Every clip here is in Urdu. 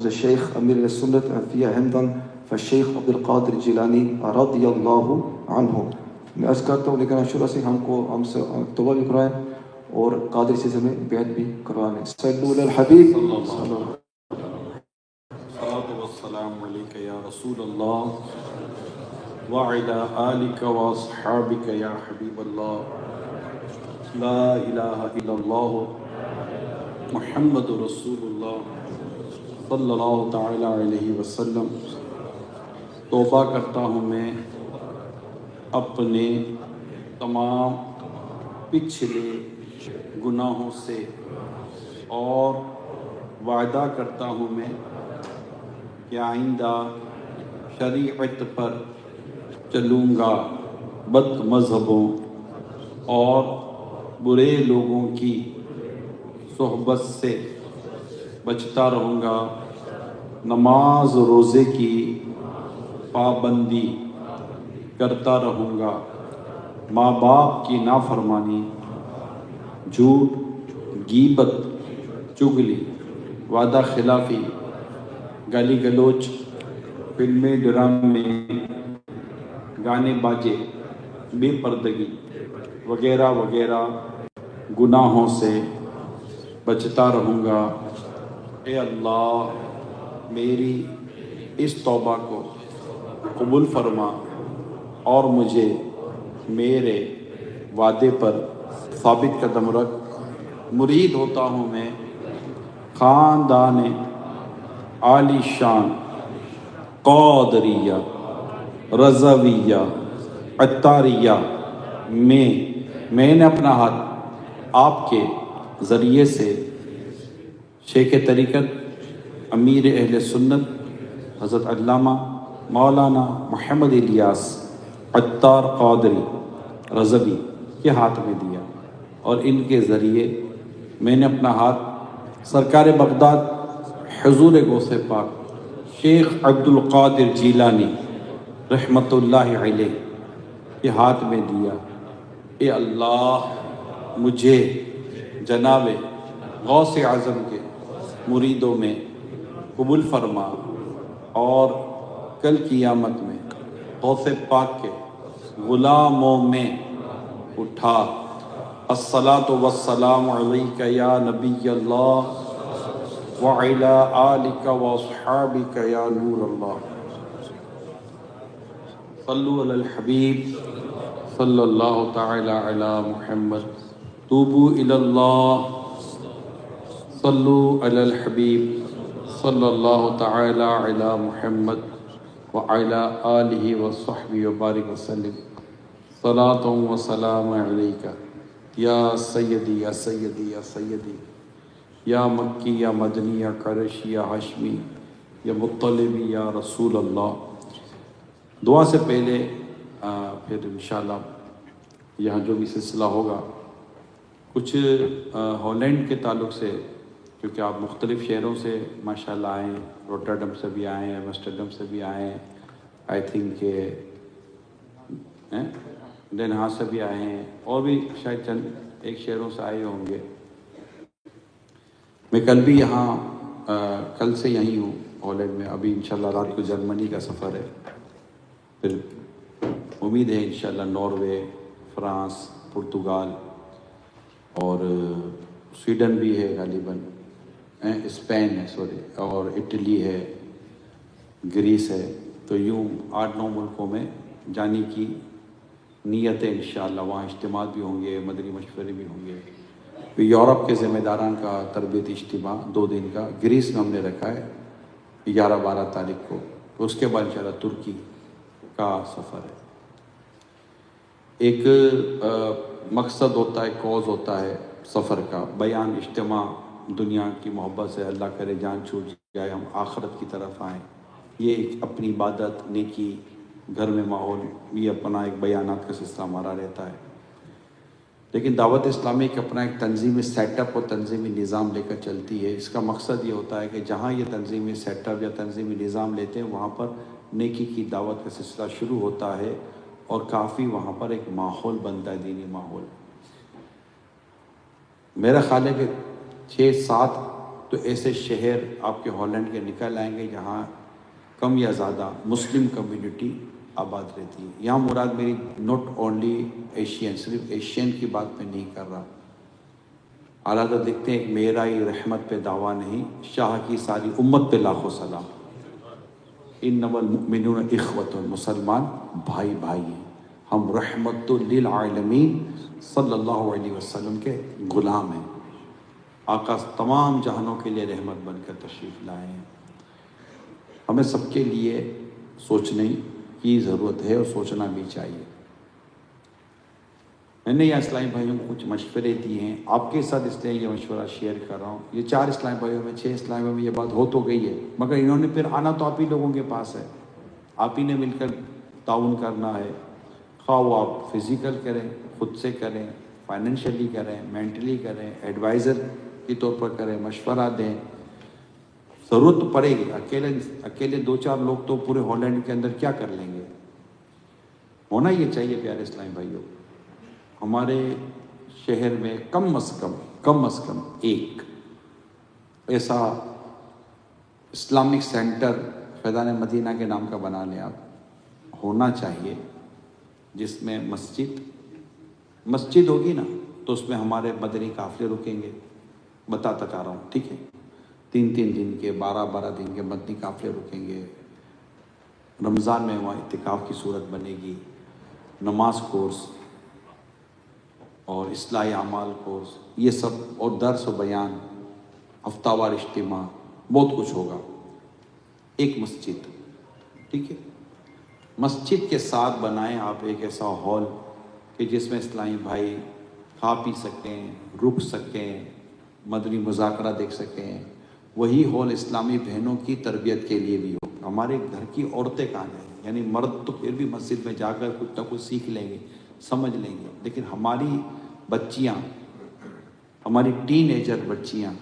الشيخ أمير السنة أنفية حمدا فالشيخ عبد القادر الجیلانی رضی اللہ عنہ. میں عرض کرتا ہوں لیکن شروع سے ہم سے توبہ بھی کروائیں اور قادر سے ہمیں بیعت بھی کروائیں. صلو علی الحبیب صلی اللہ علیہ وسلم. الصلاة والسلام عليك يا رسول الله وعلى آلك وأصحابك يا حبيب الله. لا إله إلا الله محمد رسول الله صلی اللہ تعالی علیہ وسلم. توبہ کرتا ہوں میں اپنے تمام پچھلے گناہوں سے اور وعدہ کرتا ہوں میں کہ آئندہ شریعت پر چلوں گا، بد مذہبوں اور برے لوگوں کی صحبت سے بچتا رہوں گا، نماز روزے کی پابندی کرتا رہوں گا، ماں باپ کی نافرمانی، جھوٹ، غیبت، چغلی، وعدہ خلافی، گالی گلوچ، فلمیں، ڈرامے، گانے باجے، بے پردگی وغیرہ وغیرہ گناہوں سے بچتا رہوں گا. اے اللہ میری اس توبہ کو قبول فرما اور مجھے میرے وعدے پر ثابت قدم رکھ. مرید ہوتا ہوں میں خاندان عالی شان قادریہ رضویہ عطاریہ میں نے اپنا ہاتھ آپ کے ذریعے سے شیخ طریقت امیر اہل سنت حضرت علامہ مولانا محمد الیاس عطار قادری رضوی کے ہاتھ میں دیا، اور ان کے ذریعے میں نے اپنا ہاتھ سرکار بغداد حضور غوث پاک شیخ عبد القادر جیلانی رحمۃ اللہ علیہ کے ہاتھ میں دیا. اے اللہ مجھے جناب غوث اعظم کے مریدوں میں قبول فرما اور کل قیامت میں غوث پاک کے غلاموں میں اٹھا. الصلاۃ والسلام علیک یا نبی اللہ وعلی آلک واصحابک یا نور اللہ. صلو علی الحبیب صلی اللہ تعالی علی محمد. توبو الی اللہ. صلو علی الحبیب صلی اللہ تعالی علی محمد وعلی آلہ وصحبہ وبارک وسلم. صلاۃ و سلام علیک یا سیدی یا سیدی یا سیدی یا مکی یا مدنی یا قریشی یا ہاشمی یا مطلبی یا رسول اللہ. دعا سے پہلے پھر انشاءاللہ یہاں جو بھی سلسلہ ہوگا کچھ ہالینڈ کے تعلق سے، کیونکہ آپ مختلف شہروں سے ماشاءاللہ آئے ہیں، روٹرڈم سے بھی آئے ہیں، ایمسٹرڈم سے بھی آئے ہیں، آئی تھنک کہ دن ہاں سے بھی آئے ہیں، اور بھی شاید چند ایک شہروں سے آئے ہوں گے. میں کل بھی یہاں کل سے یہیں ہوں ہالینڈ میں. ابھی انشاءاللہ رات کو جرمنی کا سفر ہے، پھر امید ہے انشاءاللہ ناروے، فرانس، پرتگال اور سویڈن بھی ہے غالباً، اسپین ہے سوری، اور اٹلی ہے، گریس ہے. تو یوں 8-9 ملکوں میں جانے کی نیت ہے انشاءاللہ. وہاں اجتماعات بھی ہوں گے، مدنی مشورے بھی ہوں گے. پھر یورپ کے ذمہ داران کا تربیتی اجتماع 2 دن کا گریس میں ہم نے رکھا ہے 11-12 تاریخ کو. اس کے بعد انشاءاللہ ترکی کا سفر ہے. ایک مقصد ہوتا ہے، کوز ہوتا ہے سفر کا، بیان اجتماع دنیا کی محبت سے. اللہ کرے جان چھوٹ جائے، ہم آخرت کی طرف آئیں. یہ ایک اپنی عبادت، نیکی، گھر میں ماحول، یہ اپنا ایک بیانات کا سلسلہ ہمارا رہتا ہے. لیکن دعوت اسلامی کا اپنا ایک تنظیمی سیٹ اپ اور تنظیمی نظام لے کر چلتی ہے. اس کا مقصد یہ ہوتا ہے کہ جہاں یہ تنظیمی سیٹ اپ یا تنظیمی نظام لیتے ہیں وہاں پر نیکی کی دعوت کا سلسلہ شروع ہوتا ہے، اور کافی وہاں پر ایک ماحول بنتا ہے، دینی ماحول. میرا خیال ہے کہ 6-7 تو ایسے شہر آپ کے ہالینڈ کے نکل آئیں گے جہاں کم یا زیادہ مسلم کمیونٹی آباد رہتی ہے. یہاں مراد میری ناٹ اونلی ایشین، صرف ایشین کی بات میں نہیں کر رہا. اعلیٰ حضرت لکھتے ہیں ایک میرا ہی رحمت پہ دعویٰ نہیں، شاہ کی ساری امت پہ لاکھوں سلام. انما المؤمنون اخوۃ، مسلمان بھائی بھائی ہیں. ہم رحمت للعالمین صلی اللہ علیہ وسلم کے غلام ہیں. آقا تمام جہانوں کے لیے رحمت بن کر تشریف لائے ہیں. ہمیں سب کے لیے سوچنے کی ضرورت ہے اور سوچنا بھی چاہیے. میں نے یہاں اسلامی بھائیوں کو کچھ مشورے دیے ہیں آپ کے ساتھ، اس لیے یہ مشورہ شیئر کر رہا ہوں. یہ 4 اسلامی بھائیوں میں 6 اسلامی بھائیوں میں یہ بات ہو تو گئی ہے، مگر انہوں نے پھر آنا تو آپ ہی لوگوں کے پاس ہے. آپ ہی نے مل کر تعاون کرنا ہے، خواہ وہ آپ فزیکل کریں، خود سے کریں، فائنینشلی کریں، مینٹلی کریں، ایڈوائزر کے طور پر کریں، مشورہ دیں. ضرورت تو پڑے گی. اکیلے 2-4 لوگ تو پورے ہالینڈ کے اندر کیا کر لیں گے. ہونا یہ چاہیے پیارے اسلامی بھائیوں، ہمارے شہر میں کم از کم ایک ایسا اسلامک سینٹر فیضان مدینہ کے نام کا بنا لیں آپ. ہونا چاہیے جس میں مسجد ہوگی نا تو اس میں ہمارے مدنی قافلے رکیں گے. بتاتا چاہ رہا ہوں، ٹھیک ہے. 3 دن کے 12 دن کے مدنی قافلے رکیں گے. رمضان میں وہاں اعتکاف کی صورت بنے گی. نماز کورس اور اصلاحی اعمال کورس، یہ سب، اور درس و بیان، ہفتہ وار اجتماع، بہت کچھ ہوگا. ایک مسجد، ٹھیک ہے. مسجد کے ساتھ بنائیں آپ ایک ایسا ہال کہ جس میں اسلامی بھائی کھا پی سکیں، رک سکیں، مدنی مذاکرہ دیکھ سکیں. وہی ہال اسلامی بہنوں کی تربیت کے لیے بھی ہو. ہمارے گھر کی عورتیں کہاں جائیں، یعنی مرد تو پھر بھی مسجد میں جا کر کچھ نہ کچھ سیکھ لیں گے، سمجھ لیں گے، لیکن ہماری بچیاں، ہماری ٹین ایجر بچیاں،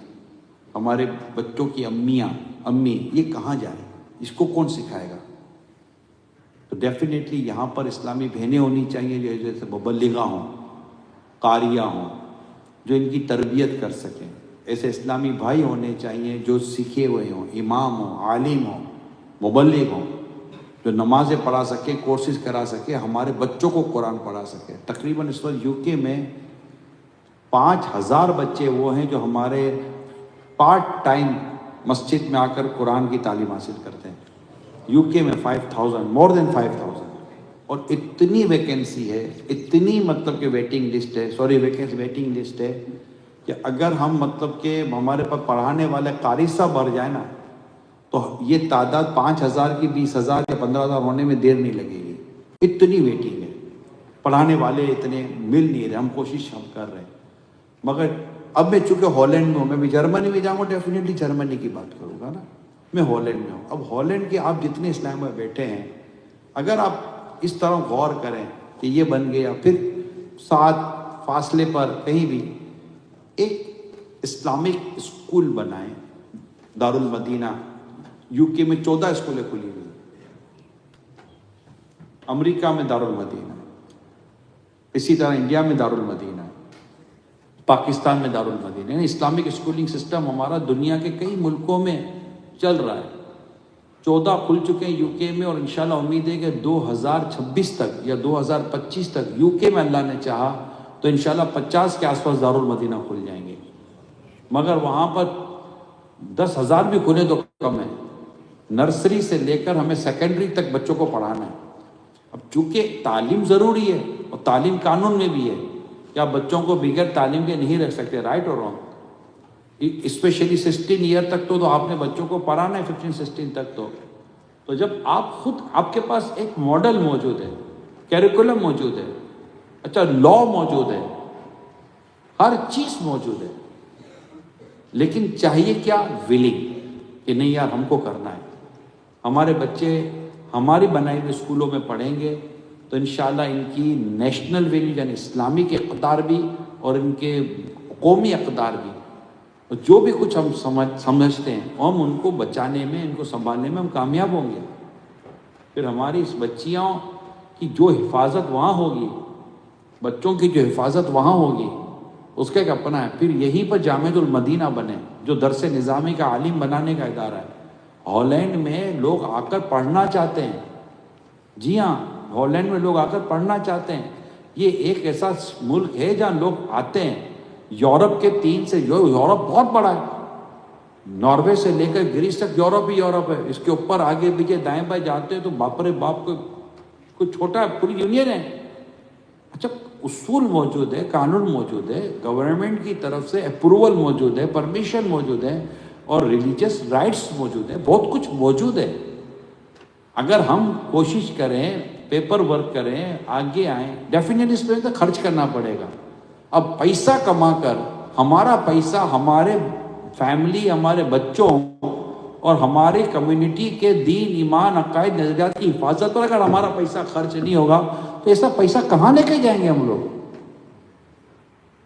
ہمارے بچوں کی امی یہ کہاں جائیں، اس کو کون سکھائے گا. تو ڈیفینیٹلی یہاں پر اسلامی بہنیں ہونی چاہیے جو جیسے مبلغہ ہوں، قاریہ ہوں، جو ان کی تربیت کر سکیں. ایسے اسلامی بھائی ہونے چاہیے جو سیکھے ہوئے ہوں، امام ہوں، عالم ہوں، مبلغ ہوں، جو نمازیں پڑھا سکے، کورسز کرا سکے، ہمارے بچوں کو قرآن پڑھا سکے. تقریباً اس وقت UK میں 5000 بچے وہ ہیں جو ہمارے پارٹ ٹائم مسجد میں آ کر قرآن کی تعلیم حاصل کرتے ہیں. UK میں 5000، مور دین 5000. اور اتنی ویکینسی ہے، اتنی مطلب کہ ویٹنگ لسٹ ہے کہ اگر ہم مطلب کہ ہمارے پاس پڑھانے والے قاری صاحب بڑھ جائے نا تو یہ تعداد 5000 کی 20000 یا 15000 ہونے میں دیر نہیں لگے گی. اتنی ویٹنگ ہے، پڑھانے والے اتنے مل نہیں رہے. ہم کوشش کر رہے ہیں، مگر اب میں چونکہ ہالینڈ میں ہوں، میں بھی جرمنی میں جاؤں گا، ڈیفینیٹلی جرمنی کی بات کروں گا نا. میں ہالینڈ میں ہوں. اب ہالینڈ کے آپ جتنے اسلام میں بیٹھے ہیں، اگر آپ اس طرح غور کریں کہ یہ بن گیا، پھر ساتھ فاصلے پر کہیں بھی ایک اسلامک اسکول بنائیں. دارالمدینہ UK میں 14 اسکولیں کھلی ہوئی، امریکہ میں دارالمدینہ، اسی طرح انڈیا میں دارالمدینہ، پاکستان میں دارالمدینہ. یعنی اسلامک اسکولنگ سسٹم ہمارا دنیا کے کئی ملکوں میں چل رہا ہے. 14 کھل چکے ہیں UK میں، اور انشاءاللہ امید ہے کہ 2026 تک یا 2025 تک UK میں اللہ نے چاہا تو انشاءاللہ 50 کے آس پاس دارالمدینہ کھل جائیں گے. مگر وہاں پر 10,000 بھی کھلے تو کم ہے. نرسری سے لے کر ہمیں سیکنڈری تک بچوں کو پڑھانا ہے. اب چونکہ تعلیم ضروری ہے اور تعلیم قانون میں بھی ہے کہ آپ بچوں کو بغیر تعلیم کے نہیں رکھ سکتے، رائٹ اور رانگ. اسپیشلی 16 ایئر تک تو آپ نے بچوں کو پڑھانا ہے، 15-16 تک تو جب آپ خود، آپ کے پاس ایک ماڈل موجود ہے، کیریکولم موجود ہے، اچھا لا موجود ہے، ہر چیز موجود ہے، لیکن چاہیے کیا؟ ولنگ، کہ نہیں یار ہم کو کرنا ہے. ہمارے بچے ہماری بنائی ہوئے اسکولوں میں پڑھیں گے تو انشاءاللہ ان کی نیشنل ویلیو یعنی اسلامک اقدار بھی اور ان کے قومی اقدار بھی، جو بھی کچھ ہم سمجھتے ہیں ہم ان کو بچانے میں، ان کو سنبھالنے میں ہم کامیاب ہوں گے. پھر ہماری اس بچیوں کی جو حفاظت وہاں ہوگی، بچوں کی جو حفاظت وہاں ہوگی، اس کا ایک اپنا ہے. پھر یہیں پر جامعۃ المدینہ بنے جو درس نظامی کا عالم بنانے کا ادارہ ہے. ہالینڈ میں لوگ آ کر پڑھنا چاہتے ہیں. جی ہاں، ہالینڈ میں لوگ آ کر پڑھنا چاہتے ہیں. یہ ایک ایسا ملک ہے جہاں لوگ آتے ہیں. یورپ کے 3 سے یورپ بہت بڑا ہے. ناروے سے لے کر گریس تک یورپ ہی یورپ ہے. اس کے اوپر آگے پیچھے دائیں بائیں جاتے ہیں تو باپ رے باپ کوئی چھوٹا ہے، پوری یونین ہے. اچھا، اصول موجود ہے، قانون موجود ہے، گورنمنٹ کی طرف سے اپروول موجود ہے، پرمیشن موجود ہے، اور ریلیجس رائٹس موجود ہے، بہت کچھ موجود ہے. اگر ہم کوشش کریں، پیپر ورک کریں، آگے آئیں، ڈیفینیٹلی اس پہ تو خرچ کرنا پڑے گا. اب پیسہ کما کر ہمارا پیسہ ہمارے فیملی، ہمارے بچوں اور ہماری کمیونٹی کے دین، ایمان، عقائد، نظریات کی حفاظت پر اگر ہمارا پیسہ خرچ نہیں ہوگا تو ایسا پیسہ کہاں لے کے جائیں گے ہم لوگ؟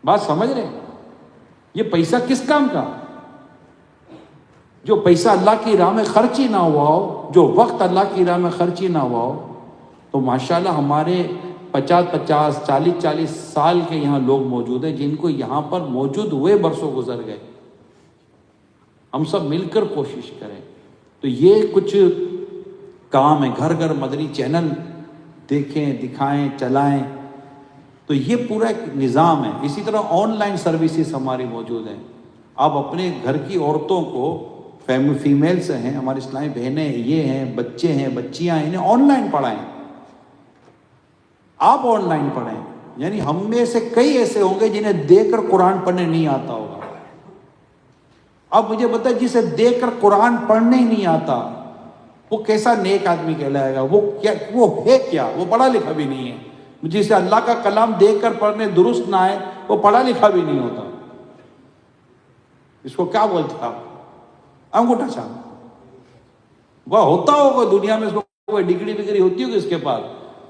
بات سمجھ رہے ہیں؟ یہ پیسہ کس کام کا؟ جو پیسہ اللہ کی راہ میں خرچ ہی نہ ہوا ہو، جو وقت اللہ کی راہ میں خرچ ہی نہ ہوا ہو، تو ماشاءاللہ ہمارے 50 40 سال کے یہاں لوگ موجود ہیں جن کو یہاں پر موجود ہوئے برسوں گزر گئے. ہم سب مل کر کوشش کریں. تو یہ کچھ کام ہے. گھر گھر مدنی چینل دیکھیں، دکھائیں، چلائیں. تو یہ پورا ایک نظام ہے. اسی طرح آن لائن سروسز ہماری موجود ہیں. آپ اپنے گھر کی عورتوں کو، فیمیلز ہیں، ہماری اسلامی بہنیں یہ ہیں، بچے ہیں، بچیاں ہیں، انہیں آن لائن پڑھائیں. آپ آن لائن پڑھیں. یعنی ہم میں سے کئی ایسے ہوں گے جنہیں دیکھ کر قرآن پڑھنے نہیں آتا ہوگا. اب مجھے بتائیں، جسے دیکھ کر قرآن پڑھنے ہی نہیں آتا وہ کیسا نیک آدمی کہلائے گا؟ وہ ہے کیا؟ وہ پڑھا لکھا بھی نہیں ہے. جسے اللہ کا کلام دیکھ کر پڑھنے درست نہ آئے وہ پڑھا لکھا بھی نہیں ہوتا. اس کو کیا بولتے ہیں آپ؟ انگوٹھا چھاپ. وہ ہوتا ہوگا دنیا میں، اس کو کوئی ڈگری ہوتی ہوگی اس کے پاس،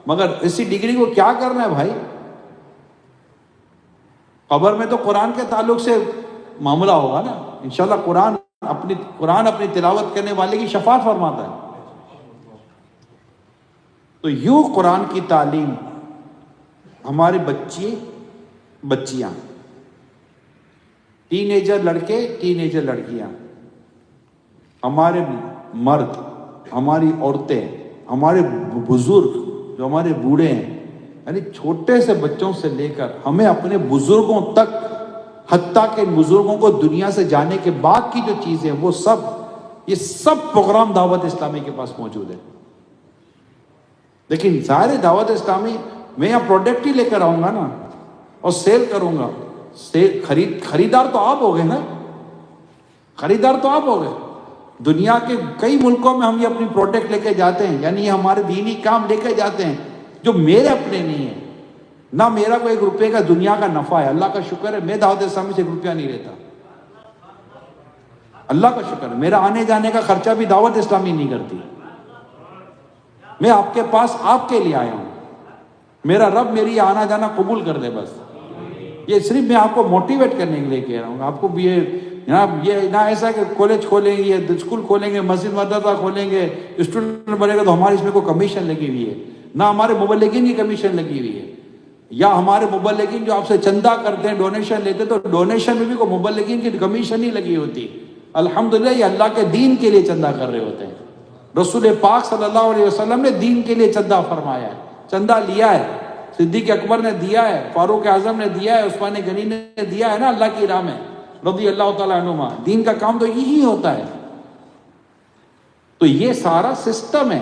مگر اسی ڈگری کو کیا کرنا ہے بھائی؟ قبر میں تو قرآن کے تعلق سے معاملہ ہوگا نا. انشاءاللہ قرآن اپنی تلاوت کرنے والے کی شفاعت فرماتا ہے. تو یوں قرآن کی تعلیم ہمارے بچے، بچیاں، ٹین ایجر لڑکے، ٹین ایجر لڑکیاں، ہمارے مرد، ہماری عورتیں، ہمارے بزرگ جو ہمارے بوڑھے ہیں، یعنی چھوٹے سے بچوں سے لے کر ہمیں اپنے بزرگوں تک، حتیٰ کہ بزرگوں کو دنیا سے جانے کے بعد کی جو چیزیں وہ سب، یہ سب پروگرام دعوت اسلامی کے پاس موجود ہے. لیکن ظاہر دعوت اسلامی میں یہاں پروڈکٹ ہی لے کر آؤں گا نا اور سیل کروں گا. خریدار تو آپ ہو گئے نا، خریدار تو آپ ہو گئے. دنیا کے کئی ملکوں میں ہم یہ اپنی پروڈکٹ لے کے جاتے ہیں، یعنی یہ ہمارے دینی کام لے کے جاتے ہیں جو میرے اپنے نہیں ہیں. نہ میرا کوئی 1 روپے کا دنیا کا نفع ہے، اللہ کا شکر ہے میں دعوت اسلامی سے 1 روپیہ نہیں لیتا. اللہ کا شکر ہے میرا آنے جانے کا خرچہ بھی دعوت اسلامی نہیں کرتی. میں آپ کے پاس آپ کے لیے آیا ہوں. میرا رب میری آنا جانا قبول کر دے. بس یہ صرف میں آپ کو موٹیویٹ کرنے کے لیے کہہ رہا ہوں. آپ کو بھی یہ نہ ایسا کہ کالج کھولیں گے، اسکول کھولیں گے، مسجد مدرسہ کھولیں گے، اسٹوڈنٹ بنے گا تو ہمارے اس میں کوئی کمیشن لگی ہوئی ہے. نہ ہمارے مبلغین کی کمیشن لگی ہوئی ہے. یا ہمارے مبلغین جو آپ سے چندہ کرتے ہیں، ڈونیشن لیتے، تو ڈونیشن میں بھی کوئی مبلغین کی کمیشن نہیں لگی ہوتی. الحمدللہ یہ اللہ کے دین کے لیے چندہ کر رہے ہوتے ہیں. رسول پاک صلی اللہ علیہ وسلم نے دین کے لیے چندہ فرمایا ہے، چندہ لیا ہے. صدیق اکبر نے دیا ہے، فاروق اعظم نے دیا ہے، عثمان غنی نے دیا ہے نا اللہ کی راہ میں رضی اللہ تعالیٰ عنہما. دین کا کام تو یہی ہوتا ہے. تو یہ سارا سسٹم ہے.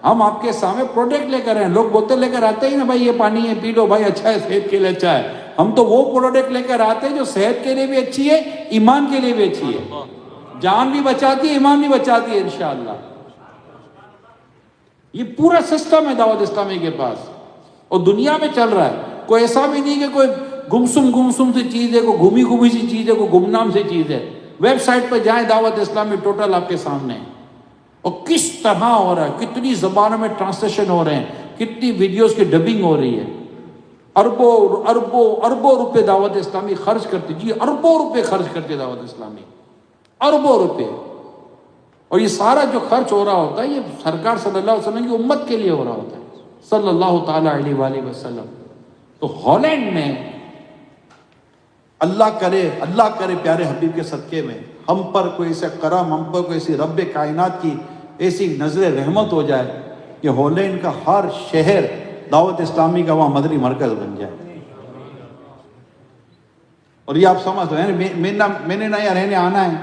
ہم آپ کے سامنے پروڈکٹ لے کر ہیں. لوگ بوتل لے کر آتے ہی نا، بھائی یہ پانی ہے پی لو بھائی، اچھا ہے، صحت کے لیے اچھا ہے. ہم تو وہ پروڈکٹ لے کر آتے ہیں جو صحت کے لیے بھی اچھی ہے، ایمان کے لیے بھی اچھی ہے، جان بھی بچاتی ہے، ایمان بھی بچاتی ہے انشاءاللہ. یہ پورا سسٹم ہے دعوت اسلامی کے پاس اور دنیا میں چل رہا ہے. کوئی ایسا بھی نہیں کہ کوئی گمسم سی چیز ہے، کوئی گھومی سی چیز ہے، کوئی گمنام سی چیز ہے. ویب سائٹ پہ جائیں دعوت اسلامی ٹوٹل آپ کے سامنے ہے. اور کس طرح ہو رہا ہے، کتنی زبانوں میں ٹرانسلیشن ہو رہے ہیں، کتنی ویڈیوز کی ڈبنگ ہو رہی ہے. اربوں روپے دعوت اسلامی خرچ کرتی. جی اربوں روپے خرچ کرتی دعوت اسلامی، اربوں روپے. اور یہ سارا جو خرچ ہو رہا ہوتا ہے یہ سرکار صلی اللہ علیہ وسلم کی امت کے لیے ہو رہا ہوتا ہے صلی اللہ تعالیٰ علیہ وآلہ وسلم. تو ہالینڈ میں اللہ کرے پیارے حبیب کے صدقے میں ہم پر کوئی ایسا کرم، ہم پر کوئی ایسی رب کائنات کی ایسی نظر رحمت ہو جائے کہ ہالینڈ کا ہر شہر دعوت اسلامی کا وہاں مدنی مرکز بن جائے. اور یہ آپ سمجھ رہے ہیں میں نے نہ یہاں رہنے آنا ہے،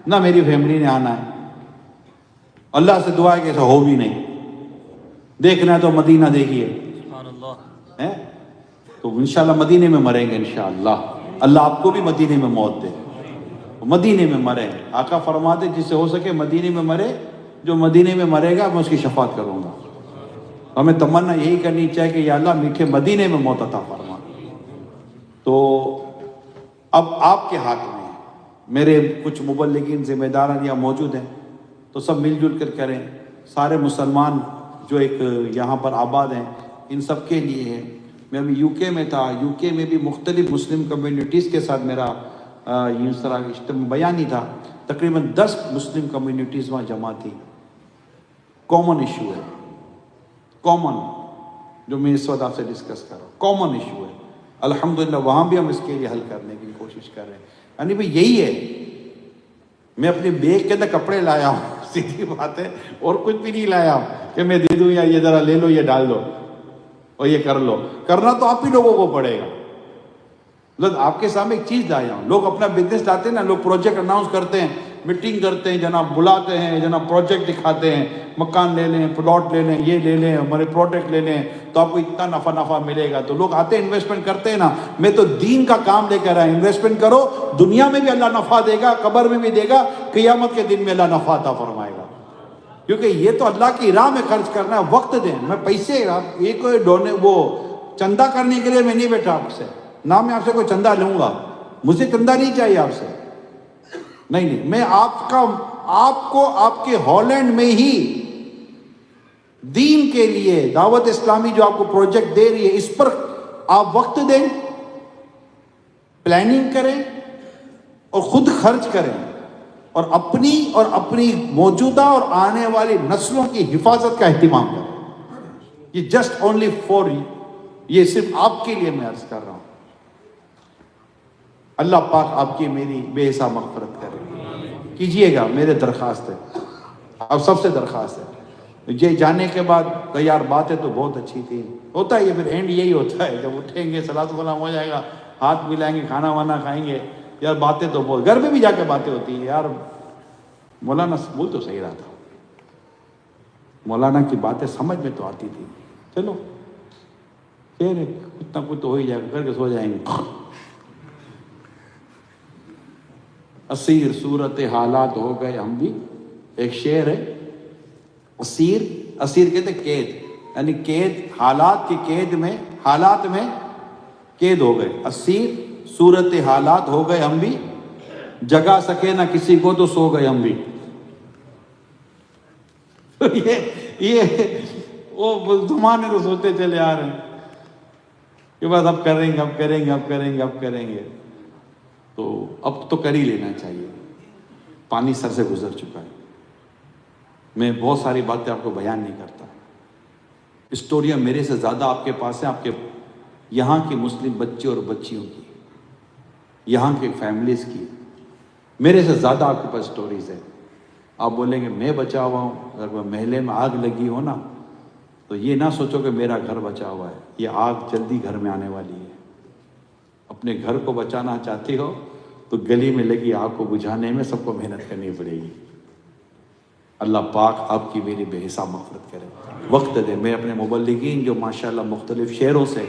نہ میری فیملی نے آنا ہے. اللہ سے دعا ہے کہ ایسا ہو بھی نہیں. دیکھنا ہے تو مدینہ دیکھیے، تو انشاءاللہ مدینے میں مریں گے انشاءاللہ. اللہ آپ کو بھی مدینے میں موت دے، مدینے میں مریں. آقا فرماتے جس سے ہو سکے مدینے میں مرے، جو مدینے میں مرے گا میں اس کی شفاعت کروں گا. ہمیں تمنا یہی کرنی چاہیے کہ یا اللہ میٹھے مدینے میں موت عطا فرما. تو اب آپ کے ہاتھ میں ہے. میرے کچھ مبلغین ذمہ داران یہاں موجود ہیں، تو سب مل جل کر کریں. سارے مسلمان جو ایک یہاں پر آباد ہیں ان سب کے لیے ہے. میں ابھی یو کے میں تھا، یو کے میں بھی مختلف مسلم کمیونٹیز کے ساتھ میرا اس طرح اجتماع بیانی تھا. تقریباً 10 مسلم کمیونٹیز وہاں جمع تھی. کامن ایشو ہے، کامن جو میں اس وقت آپ سے ڈسکس کر رہا ہوں، کامن ایشو ہے. الحمدللہ وہاں بھی ہم اس کے لیے حل کرنے کی کوشش کر رہے ہیں. یعنی بھائی یہی ہے، میں اپنے بیگ کے اندر کپڑے لایا ہوں، سیدھی بات ہے، اور کچھ بھی نہیں لایا ہوں کہ میں دے دوں یا یہ ذرا لے لو، یہ ڈال دو اور یہ کر لو. کرنا تو آپ ہی لوگوں کو پڑے گا. آپ کے سامنے ایک چیز لایا ہوں. لوگ اپنا بزنس لاتے ہیں نا، لوگ پروجیکٹ اناؤنس کرتے ہیں، میٹنگ کرتے ہیں، جناب بلاتے ہیں، جناب پروجیکٹ دکھاتے ہیں، مکان لے لیں، پلاٹ لے لیں، یہ لے لیں، ہمارے پروڈکٹ لے لیں تو آپ کو اتنا نفع ملے گا. تو لوگ آتے ہیں انویسٹمنٹ کرتے ہیں نا. میں تو دین کا کام لے کر آیا. انویسٹمنٹ کرو، دنیا میں بھی اللہ نفع دے گا، قبر میں بھی دے گا، قیامت کے دن میں اللہ نفع عطا فرمائے گا. کیونکہ یہ تو اللہ کی راہ میں خرچ کرنا ہے. وقت دیں. میں پیسے یہ کوئی وہ چندہ کرنے کے لیے میں نہیں بیٹھا آپ سے، نہ میں آپ سے کوئی چندہ لوں گا. مجھے چندہ نہیں چاہیے آپ سے، نہیں. میں آپ کو آپ کے ہالینڈ میں ہی دین کے لیے دعوت اسلامی جو آپ کو پروجیکٹ دے رہی ہے، اس پر آپ وقت دیں، پلاننگ کریں اور خود خرچ کریں، اور اپنی موجودہ اور آنے والی نسلوں کی حفاظت کا اہتمام کریں. یہ جسٹ اونلی فور، یہ صرف آپ کے لیے میں عرض کر رہا ہوں. اللہ پاک آپ کی میری بے حساب مغفرت کرے. کیجئے گا، میرے درخواست ہے، اب سب سے درخواست ہے. یہ جانے کے بعد کہ یار باتیں تو بہت اچھی تھی، ہوتا ہے یہ پھر اینڈ یہی ہوتا ہے. جب اٹھیں گے صلاۃ سلام ہو جائے گا، ہاتھ ملائیں گے، کھانا وانا کھائیں گے، یار باتیں تو بہت، گھر میں بھی جا کے باتیں ہوتی ہیں. یار مولانا بول تو صحیح رہا تھا، مولانا کی باتیں سمجھ میں تو آتی تھی. چلو خیر ہے، اتنا کچھ تو ہو ہی جائے گا، کر کے سو جائیں گے. اسیر صورت حالات ہو گئے ہم بھی. ایک شعر ہے، اسیر کہتے قید، یعنی قید، حالات کی قید میں، حالات میں قید ہو گئے. اسیر صورت حالات ہو گئے ہم بھی، جگا سکے نہ کسی کو تو سو گئے ہم بھی. یہ وہ زمانے تو سوچتے چلے آ رہے ہیں کہ بس اب کریں گے. تو اب تو کر ہی لینا چاہیے. پانی سر سے گزر چکا ہے. میں بہت ساری باتیں آپ کو بیان نہیں کرتا. اسٹوریاں میرے سے زیادہ آپ کے پاس ہیں، آپ کے یہاں کے مسلم بچے اور بچیوں کی، یہاں کے فیملیز کی. میرے سے زیادہ آپ کے پاس اسٹوریز ہیں. آپ بولیں گے میں بچا ہوا ہوں. اگر میں محلے میں آگ لگی ہو نا تو یہ نہ سوچو کہ میرا گھر بچا ہوا ہے. یہ آگ جلدی گھر میں آنے والی ہے. اپنے گھر کو بچانا چاہتی ہو تو گلی میں لگی آگ کو بجھانے میں سب کو محنت کرنی پڑے گی. اللہ پاک آپ کی میری بے حساب مغفرت کرے. وقت دے. میں اپنے مبلغین جو ماشاءاللہ مختلف شہروں سے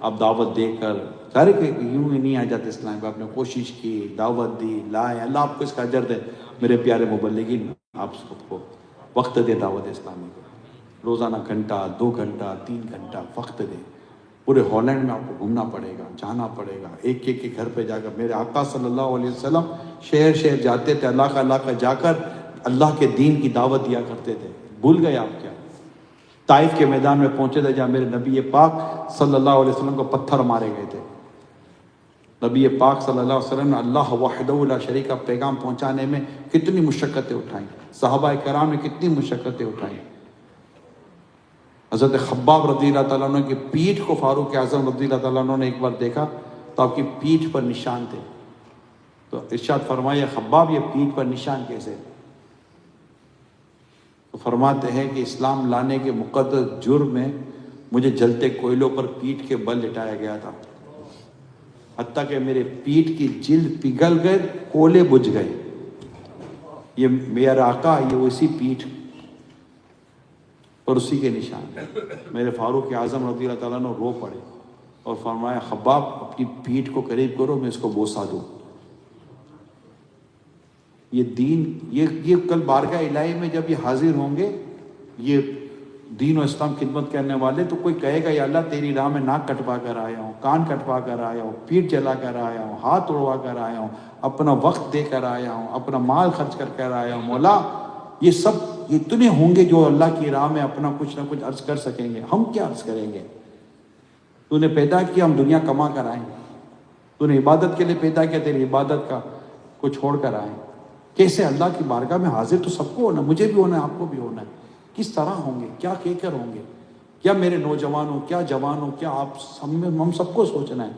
آپ دعوت دے کر، سارے کہ یوں ہی نہیں آ جاتے اسلام پہ، آپ نے کوشش کی، دعوت دی، لائے، اللہ آپ کو اس کا اجر دے. میرے پیارے مبلغین، آپ سب کو وقت دے دعوت اسلامی کو. روزانہ گھنٹہ، 2 گھنٹہ، 3 گھنٹہ وقت دے. پورے ہالینڈ میں آپ کو گھومنا پڑے گا، جانا پڑے گا، ایک ایک کے گھر پہ جا کر. میرے آقا صلی اللہ علیہ وسلم شہر شہر جاتے تھے، علاقہ جا کر اللہ کے دین کی دعوت دیا کرتے تھے. بھول گئے آپ کیا؟ طائف کے میدان میں پہنچے تھے جہاں میرے نبی پاک صلی اللہ علیہ وسلم کو پتھر مارے گئے تھے. نبی پاک صلی اللہ علیہ وسلم نے اللہ وحدہ لا شریک کا پیغام پہنچانے میں کتنی مشقتیں اٹھائیں. صحابہ کرام نے کتنی مشقتیں اٹھائیں. حضرت خباب رضی اللہ تعالیٰ عنہ کی پیٹھ کو فاروق اعظم رضی اللہ تعالیٰ عنہ نے ایک بار دیکھا تو آپ کی پیٹھ پر نشان تھے. تو ارشاد فرمایا خباب یہ پیٹھ پر نشان کیسے؟ تو فرماتے ہیں کہ اسلام لانے کے مقدس جرم میں مجھے جلتے کوئلوں پر پیٹھ کے بل لٹایا گیا تھا، حتیٰ کہ میرے پیٹھ کی جلد پگھل گئے، کولے بجھ گئے. یہ میرا آقا، یہ اسی پیٹھ اور اسی کے نشان. میرے فاروق اعظم رضی اللہ تعالیٰ عنہ رو پڑے اور فرمایا خباب اپنی پیٹھ کو قریب کرو، میں اس کو بوسہ دوں. یہ دین، یہ کل بارگاہ الہی میں جب یہ حاضر ہوں گے، یہ دین و اسلام خدمت کرنے والے، تو کوئی کہے گا یا اللہ تیری راہ میں ناک کٹوا کر آیا ہوں، کان کٹوا کر آیا ہوں، پیٹھ جلا کر آیا ہوں، ہاتھ اڑوا کر آیا ہوں، اپنا وقت دے کر آیا ہوں، اپنا مال خرچ کر آیا ہوں. مولا یہ سب اتنے ہوں گے جو اللہ کی راہ میں اپنا کچھ نہ کچھ عرض کر سکیں گے. ہم کیا عرض کریں گے؟ تو نے پیدا کیا، ہم دنیا کما کر آئیں. تو نے عبادت کے لیے پیدا کیا، تیری عبادت کا کو چھوڑ کر آئیں. کیسے اللہ کی بارگاہ میں حاضر تو سب کو ہونا، مجھے بھی ہونا ہے، آپ کو بھی ہونا ہے. کس طرح ہوں گے؟ کیا کہہ کر ہوں گے؟ کیا میرے نوجوانوں، کیا جوانوں، کیا آپ ہم سب کو سوچنا ہے.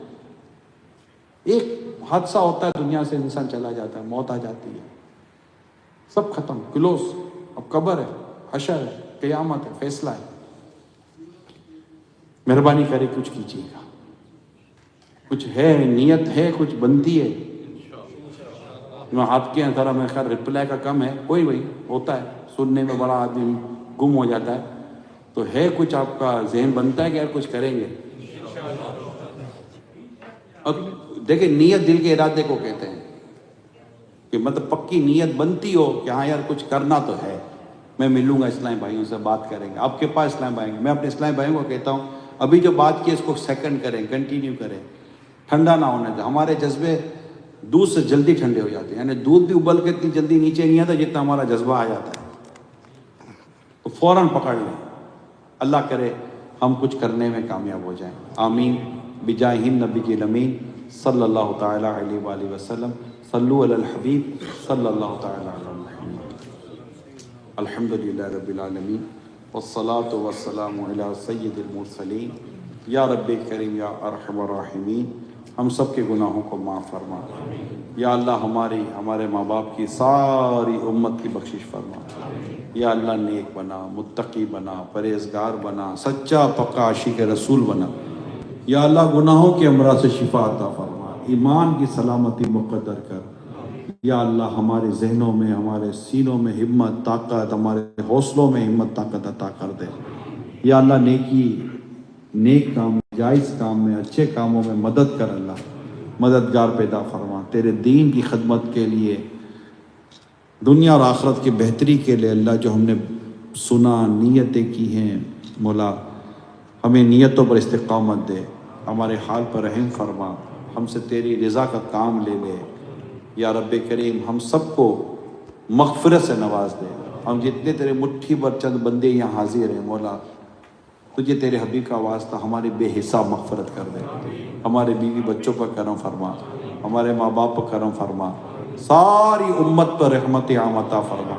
ایک حادثہ ہوتا ہے، دنیا سے انسان چلا جاتا ہے، موت آ جاتی ہے، سب ختم، کلوز. اب قبر ہے، حشر ہے، قیامت ہے، فیصلہ ہے. مہربانی کرے کچھ کیجیے گا. کچھ ہے، نیت ہے، کچھ بنتی ہے. میں آپ کے ذرا میں خیر رپلائی کا کم ہے، کوئی وہی ہوتا ہے، سننے میں بڑا آدمی گم ہو جاتا ہے. تو ہے کچھ آپ کا ذہن بنتا ہے کہ یار کچھ کریں گے. اب دیکھیں نیت دل کے ارادے کو کہتے ہیں کہ مطلب پکی نیت بنتی ہو کہ ہاں یار کچھ کرنا تو ہے. میں ملوں گا اسلامی بھائیوں سے، بات کریں گے. آپ کے پاس اسلامی بھائی، میں اپنے اسلامی بھائیوں کو کہتا ہوں ابھی جو بات کی اس کو سیکنڈ کریں، کنٹینیو کریں، ٹھنڈا نہ ہونے دیں. ہمارے جذبے دودھ سے جلدی ٹھنڈے ہو جاتے ہیں، یعنی دودھ بھی ابل کے اتنی جلدی نیچے نہیں آتا جتنا ہمارا جذبہ آ جاتا ہے. تو فوراً پکڑ لیں. اللہ کرے ہم کچھ کرنے میں کامیاب ہو جائیں. آمین بجاہ نبی الامین صلی اللہ تعالیٰ علیہ وآلہ وسلم. صلو علی الحبیب صلی اللہ تعالیٰ علیہ محمد. الحمدللہ رب العالمین والصلاة والسلام علی سید المرسلین. یا رب کریم یا ارحم الراحمین، ہم سب کے گناہوں کو معاف فرما. یا اللہ ہمارے ماں باپ کی ساری امت کی بخشش فرما. یا اللہ نیک بنا، متقی بنا، پرہیزگار بنا، سچا پکا عاشق رسول بنا. یا اللہ گناہوں کے امراض سے شفا عطا فرما، ایمان کی سلامتی مقدر کر. یا اللہ ہمارے ذہنوں میں، ہمارے سینوں میں ہمت طاقت، ہمارے حوصلوں میں ہمت طاقت عطا کر دے. یا اللہ نیک کام، جائز کام میں، اچھے کاموں میں مدد کر. اللہ مددگار پیدا فرما تیرے دین کی خدمت کے لیے، دنیا اور آخرت کی بہتری کے لیے. اللہ جو ہم نے سنا، نیتیں کی ہیں، مولا ہمیں نیتوں پر استقامت دے، ہمارے حال پر رحم فرما، ہم سے تیری رضا کا کام لے لے. یا رب کریم ہم سب کو مغفرت سے نواز دے. ہم جتنے تیرے مٹھی پر چند بندے یہاں حاضر ہیں، مولا تجھے تیرے حبیب کا واسطہ ہماری بے حساب مغفرت کر دے. ہمارے بیوی بچوں پر کرم فرما، ہمارے ماں باپ پر کرم فرما، ساری امت پر رحمت عام عطا فرما.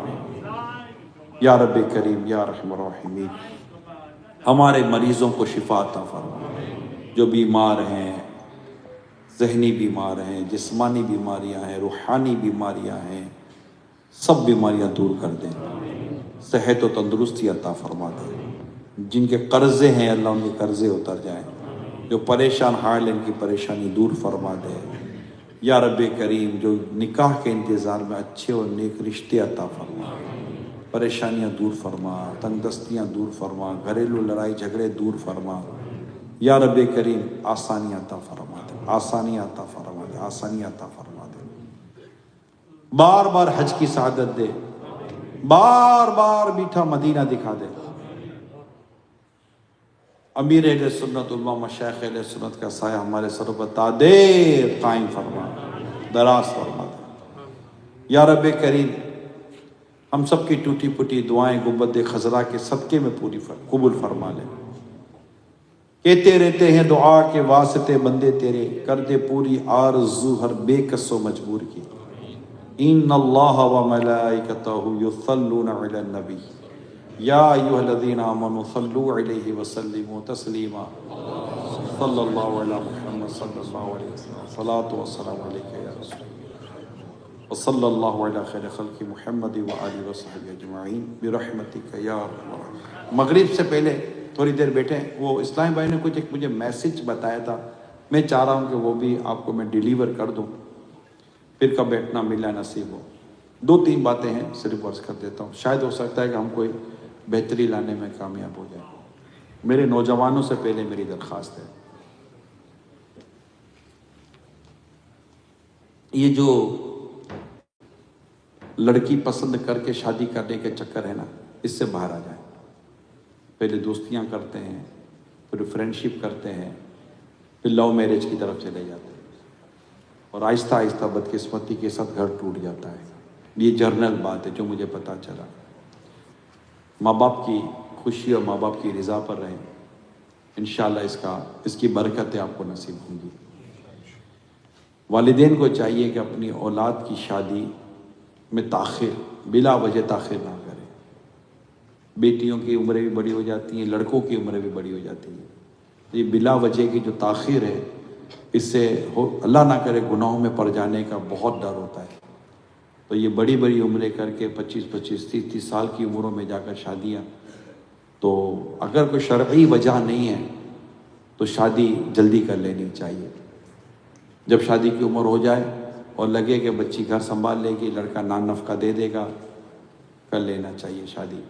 یا رب کریم یا رحم الراحمین ہمارے مریضوں کو شفا عطا فرما. جو بیمار ہیں، ذہنی بیمار ہیں، جسمانی بیماریاں ہیں، روحانی بیماریاں ہیں، سب بیماریاں دور کر دیں. صحت و تندرستی عطا فرما دیں. جن کے قرضے ہیں اللہ ان کے قرضے اتر جائیں. جو پریشان حال ان کی پریشانی دور فرما دے. یا رب کریم جو نکاح کے انتظار میں اچھے اور نیک رشتے عطا فرما، پریشانیاں دور فرما، تنگ دستیاں دور فرما، گھریلو لڑائی جھگڑے دور فرما. یا رب کریم آسانیاں عطا فرما دے، آسانیاں عطا فرما دے، آسانیاں عطا فرما دے. بار بار حج کی سعادت دے، بار بار میٹھا مدینہ دکھا دے. امیر اہل سنت علماء مشائخ اہل سنت کا سایہ ہمارے سروں پر تا دیر قائم فرما، دراز فرما دے. یا رب کریم ہم سب کی ٹوٹی پھوٹی دعائیں گنبد خضرا کے صدقے میں پوری قبول فرما لے. کہتے رہتے ہیں دعا کے واسطے بندے تیرے، کر دے پوری آرزو ہر بے کس و مجبور کی. ان اللہ و ملائکتہ یصلون علی النبی یا ایھا الذین آمنوا صلوا علیہ وسلموا تسلیما. صلی اللہ علی محمد محمد صلی اللہ علیہ وسلم صلاۃ و سلام علیک یا رسول اللہ وصلی اللہ علی خیر خلق محمد و آلہ وصحبہ اجمعین برحمتک یا ارحم الراحمین۔ مغرب سے پہلے تھوڑی دیر بیٹھیں، وہ اسلام بھائی نے کچھ ایک مجھے میسج بتایا تھا، میں چاہ رہا ہوں کہ وہ بھی آپ کو میں ڈیلیور کر دوں، پھر کب بیٹھنا ملا نصیب ہو۔ 2-3 باتیں ہیں، صرف عرض کر دیتا ہوں، شاید ہو سکتا ہے کہ ہم کوئی بہتری لانے میں کامیاب ہو جائیں۔ میرے نوجوانوں سے پہلے میری درخواست ہے، یہ جو لڑکی پسند کر کے شادی کرنے کے چکر ہے نا، اس سے باہر آ جائیں۔ پہلے دوستیاں کرتے ہیں، پھر فرینڈشپ کرتے ہیں، پھر لو میرج کی طرف چلے جاتے ہیں، اور آہستہ آہستہ بدقسمتی کے ساتھ گھر ٹوٹ جاتا ہے۔ یہ جرنل بات ہے جو مجھے پتہ چلا۔ ماں باپ کی خوشی اور ماں باپ کی رضا پر رہیں، انشاءاللہ اس کی برکتیں آپ کو نصیب ہوں گی۔ والدین کو چاہیے کہ اپنی اولاد کی شادی میں تاخیر، بلا وجہ تاخیر نہ کریں۔ بیٹیوں کی عمریں بھی بڑی ہو جاتی ہیں، لڑکوں کی عمریں بھی بڑی ہو جاتی ہیں۔ یہ بلا وجہ کی جو تاخیر ہے، اس سے اللہ نہ کرے گناہوں میں پڑ جانے کا بہت ڈر ہوتا ہے۔ تو یہ بڑی بڑی عمریں کر کے 25-25 30 سال کی عمروں میں جا کر شادیاں، تو اگر کوئی شرعی وجہ نہیں ہے تو شادی جلدی کر لینی چاہیے۔ جب شادی کی عمر ہو جائے اور لگے کہ بچی گھر سنبھال لے گی، لڑکا نان نفقہ دے دے گا، کر لینا چاہیے شادی۔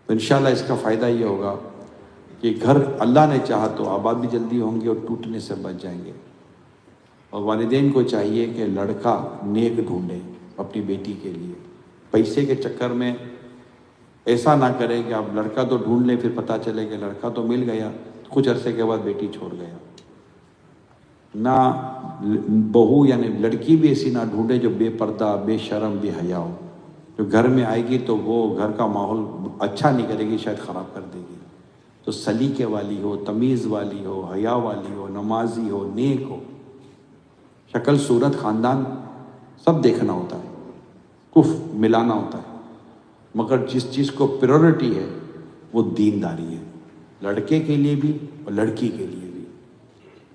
تو انشاءاللہ اس کا فائدہ یہ ہوگا کہ گھر اللہ نے چاہا تو آباد بھی جلدی ہوں گے اور ٹوٹنے سے بچ جائیں گے۔ اور والدین کو چاہیے کہ لڑکا نیک ڈھونڈے اپنی بیٹی کے لیے، پیسے کے چکر میں ایسا نہ کرے کہ آپ لڑکا تو ڈھونڈ لیں، پھر پتہ چلے کہ لڑکا تو مل گیا، کچھ عرصے کے بعد بیٹی چھوڑ گیا۔ نہ بہو یعنی لڑکی بھی ایسی نہ ڈھونڈے جو بے پردہ، بے شرم، بے حیا ہو، جو گھر میں آئے گی تو وہ گھر کا ماحول اچھا نہیں کرے گی، شاید خراب کر دے گی۔ تو سلیقے والی ہو، تمیز والی ہو، حیا والی ہو، نمازی ہو، نیک ہو۔ شکل صورت خاندان سب دیکھنا ہوتا ہے، کف ملانا ہوتا ہے، مگر جس چیز کو پریورٹی ہے وہ دینداری ہے، لڑکے کے لیے بھی اور لڑکی کے لیے بھی۔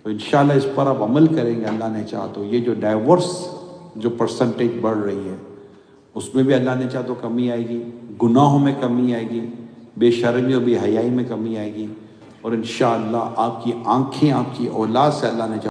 تو انشاءاللہ اس پر آپ عمل کریں گے، اللہ نے چاہا تو یہ جو ڈائیورس جو پرسنٹیج بڑھ رہی ہے، اس میں بھی اللہ نے چاہا تو کمی آئے گی، گناہوں میں کمی آئے گی، بے شرمی اور بے حیائی میں کمی آئے گی، اور انشاءاللہ آپ کی آنکھیں آپ کی اولاد سے اللہ نے چاہا